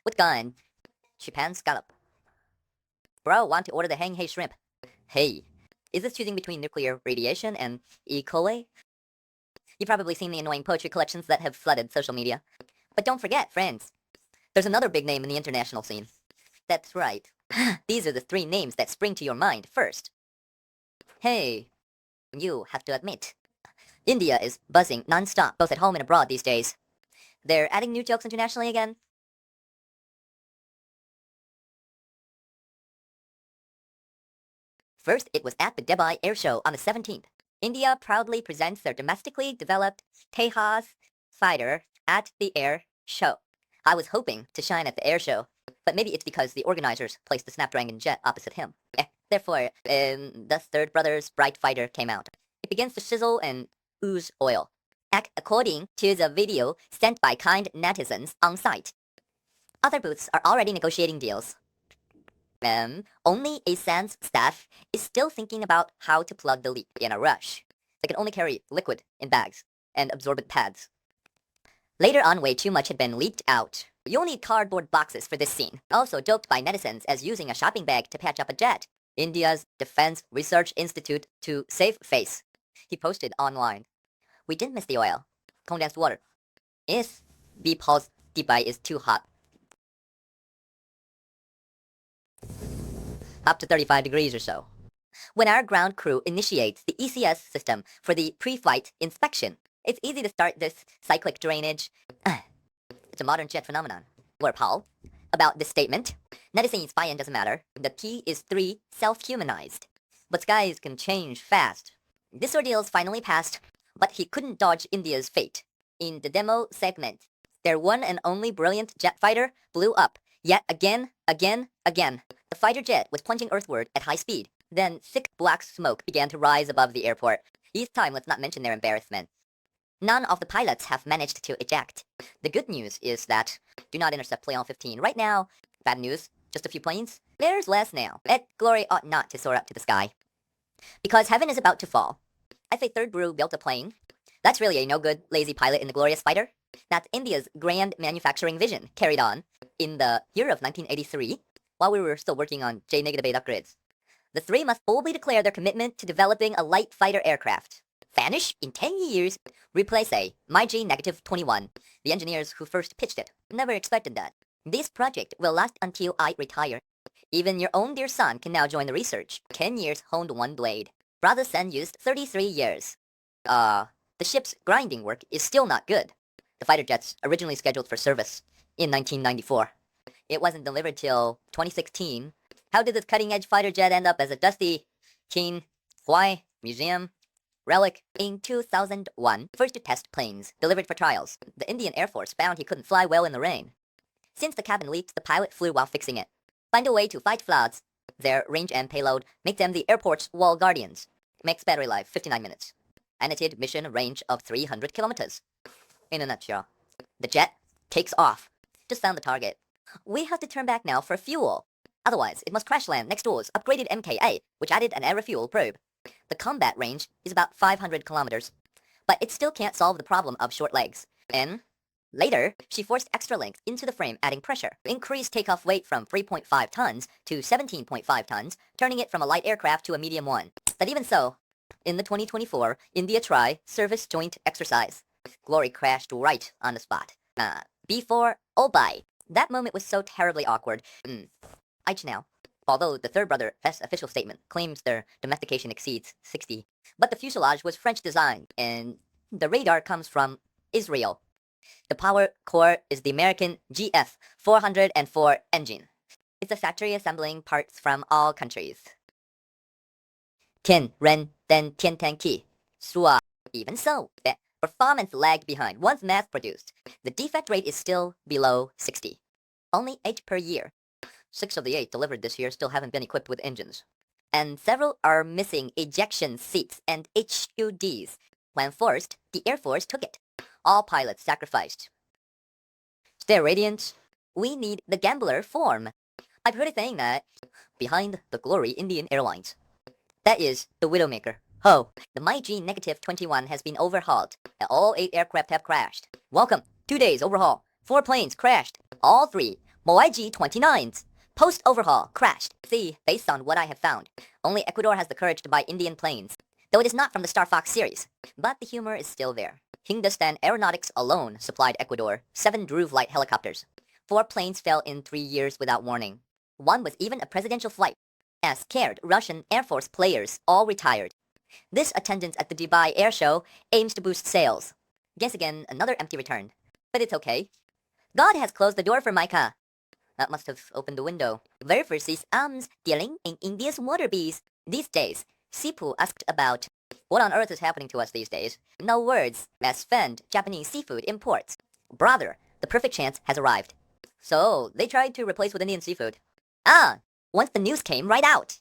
What kind? Japan Scallop. Bro, want to order the hang hey shrimp. Hey, is this choosing between nuclear radiation and E. coli? You've probably seen the annoying poetry collections that have flooded social media. But don't forget, friends, there's another big name in the international scene. That's right. These are the three names that spring to your mind first. Hey, you have to admit, India is buzzing non-stop, both at home and abroad these days. They're adding new jokes internationally again. First, it was at the Dubai Airshow on the 17th. India proudly presents their domestically developed Tejas fighter at the air show. I was hoping to shine at the air show, but maybe it's because the organizers placed the Snapdragon jet opposite him. Therefore, the third brother's bright fighter came out. It begins to sizzle and ooze oil. According to the video sent by kind netizens on site. Other booths are already negotiating deals. Only a Sans staff is still thinking about how to plug the leak in a rush. They can only carry liquid in bags and absorbent pads. Later on, way too much had been leaked out. You'll need cardboard boxes for this scene. Also joked by netizens as using a shopping bag to patch up a jet. India's Defense Research Institute to save face. He posted online. We didn't miss the oil. Condensed water. If because Dubai is too hot. Up to 35 degrees or so. When our ground crew initiates the ECS system for the pre-flight inspection, it's easy to start this cyclic drainage. It's a modern jet phenomenon. Or Paul. About this statement, netizens buy-in doesn't matter. The key is 3, self-humanized. But skies can change fast. This ordeal's finally passed, but he couldn't dodge India's fate. In the demo segment, their one and only brilliant jet fighter blew up. Yet again. The fighter jet was plunging earthward at high speed. Then thick black smoke began to rise above the airport. This time, let's not mention their embarrassment. None of the pilots have managed to eject. The good news is that do not intercept plane 15 right now. Bad news, just a few planes. There's less now. That glory ought not to soar up to the sky. Because heaven is about to fall. If a third brew built a plane, that's really a no-good, lazy pilot in the glorious fighter. That's India's grand manufacturing vision carried on in the year of 1983, while we were still working on J-8 upgrades. The three must boldly declare their commitment to developing a light fighter aircraft. Vanish in 10 years, replace a MyG-21. The engineers who first pitched it never expected that. This project will last until I retire. Even your own dear son can now join the research. 10 years honed one blade. Brother Sen used 33 years. The ship's grinding work is still not good. The fighter jet's originally scheduled for service in 1994. It wasn't delivered till 2016. How did this cutting-edge fighter jet end up as a dusty Qin Huai museum relic? In 2001, first to test planes, delivered for trials. The Indian Air Force found he couldn't fly well in the rain. Since the cabin leaked, the pilot flew while fixing it. Find a way to fight floods. Their range and payload make them the airport's wall guardians. Makes battery life 59 minutes. Annotated mission range of 300 kilometers. In a nutshell, the jet takes off. Just found the target. We have to turn back now for fuel. Otherwise, it must crash land next door's upgraded MKA, which added an air refuel probe. The combat range is about 500 kilometers, but it still can't solve the problem of short legs. And later, she forced extra length into the frame, adding pressure. Increased takeoff weight from 3.5 tons to 17.5 tons, turning it from a light aircraft to a medium one. But even so, in the 2024 India Tri Service Joint Exercise, Glory crashed right on the spot. B4, oh bye. That moment was so terribly awkward. Eich now. Although the third brother official statement claims their domestication exceeds 60. But the fuselage was French designed, and the radar comes from Israel. The power core is the American GF 404 engine. It's a factory assembling parts from all countries. Tien, Ren, then Tien Tan Ki. Sua. Even so, the performance lagged behind once mass-produced. The defect rate is still below 60. Only 8 per year. 6 of the 8 delivered this year still haven't been equipped with engines. And several are missing ejection seats and HUDs. When forced, the Air Force took it. All pilots sacrificed. Stay radiant. We need the gambler form. I've heard a saying that behind the glory Indian Airlines. That is the Widowmaker. Ho, the MyG-21 has been overhauled. All 8 aircraft have crashed. Welcome. 2 days overhaul. 4 planes crashed. All 3 Moai 29s. Post-overhaul, crashed. See, based on what I have found, only Ecuador has the courage to buy Indian planes, though it is not from the Star Fox series. But the humor is still there. Hindustan Aeronautics alone supplied Ecuador 7 Dhruv light helicopters. 4 planes fell in 3 years without warning. One was even a presidential flight. As scared Russian Air Force players all retired. This attendance at the Dubai Airshow aims to boost sales. Guess again, another empty return. But it's okay. God has closed the door for Micah. That must have opened the window. Where versus dealing in India's water bees. These days, Sipu asked about what on earth is happening to us these days. No words as fend Japanese seafood imports. Brother, the perfect chance has arrived. So, they tried to replace with Indian seafood. Once the news came right out.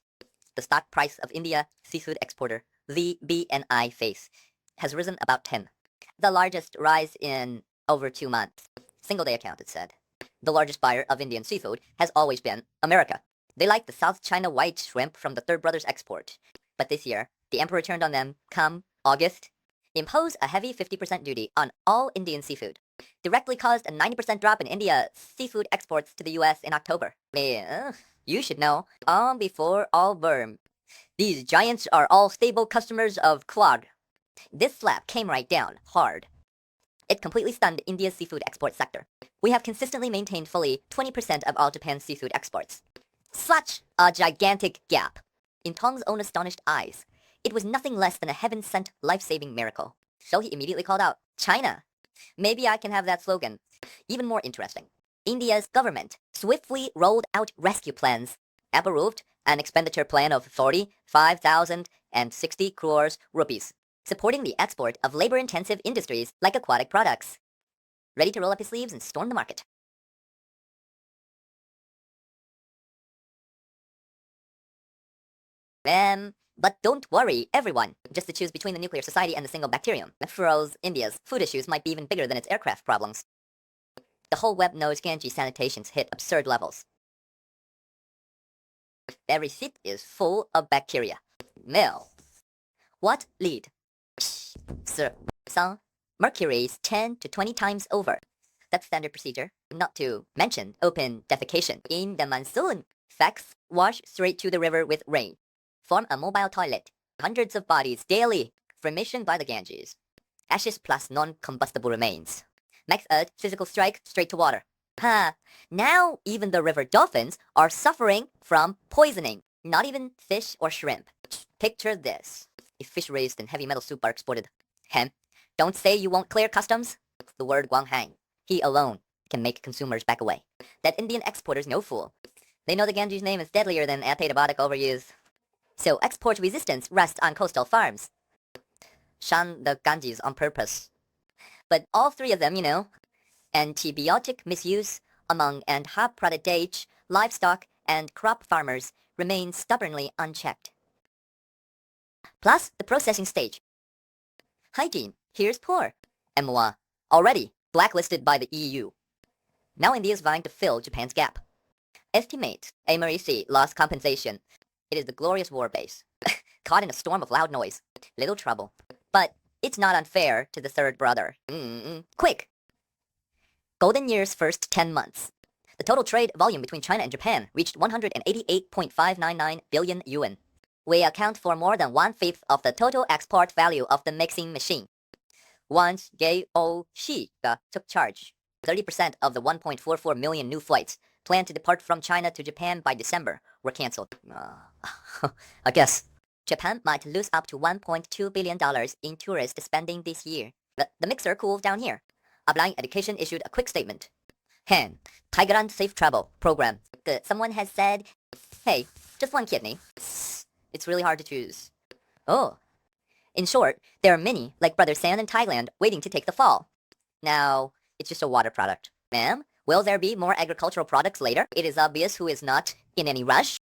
The stock price of India seafood exporter, the BNI face, has risen about 10. The largest rise in over 2 months. Single day account, it said. The largest buyer of Indian seafood has always been America. They like the South China white shrimp from the Third Brothers export. But this year, the emperor turned on them come August. Impose a heavy 50% duty on all Indian seafood. Directly caused a 90% drop in India seafood exports to the US in October. You should know, before all worm. These giants are all stable customers of Quad. This slap came right down, hard. It completely stunned India's seafood export sector. We have consistently maintained fully 20% of all Japan's seafood exports. Such a gigantic gap. In Tong's own astonished eyes, it was nothing less than a heaven-sent life-saving miracle. So he immediately called out, China. Maybe I can have that slogan. Even more interesting. India's government swiftly rolled out rescue plans, approved an expenditure plan of 45,060 crores rupees, supporting the export of labor-intensive industries like aquatic products. Ready to roll up his sleeves and storm the market. But don't worry, everyone. Just to choose between the nuclear society and the single bacterium. Froze India's food issues might be even bigger than its aircraft problems. The whole web knows Ganges sanitations hit absurd levels. Every seat is full of bacteria. Mill. What lead? Sir, son, mercury's 10 to 20 times over. That's standard procedure. Not to mention open defecation in the monsoon. Facts wash straight to the river with rain. Form a mobile toilet. Hundreds of bodies daily. Formation by the Ganges. Ashes plus non-combustible remains. Max Earth physical strike straight to water. Now even the river dolphins are suffering from poisoning. Not even fish or shrimp. Picture this. If fish raised in heavy metal soup are exported. Don't say you won't clear customs. The word Guanghang. He alone can make consumers back away. That Indian exporter's no fool. They know the Ganges name is deadlier than antibiotic overuse. So export resistance rests on coastal farms. Shun the Ganges on purpose. But all 3 of them, antibiotic misuse among and high-product age, livestock, and crop farmers remain stubbornly unchecked. Plus the processing stage. Hygiene, here's poor. MOA, already blacklisted by the EU. Now India is vying to fill Japan's gap. Estimate, Americi lost compensation. It is the glorious war base. Caught in a storm of loud noise. Little trouble. But it's not unfair to the third brother. Quick! Golden Year's first 10 months. The total trade volume between China and Japan reached 188.599 billion yuan. We account for more than 1/5 of the total export value of the mixing machine. Once Shi took charge, 30% of the 1.44 million new flights planned to depart from China to Japan by December were cancelled. I guess. Japan might lose up to $1.2 billion in tourist spending this year. The mixer cooled down here. Applying Education issued a quick statement. Tigerland Safe Travel Program. Someone has said, hey, just one kidney. It's really hard to choose. Oh. In short, there are many, like Brother San in Thailand, waiting to take the fall. Now, it's just a water product. Ma'am, will there be more agricultural products later? It is obvious who is not in any rush.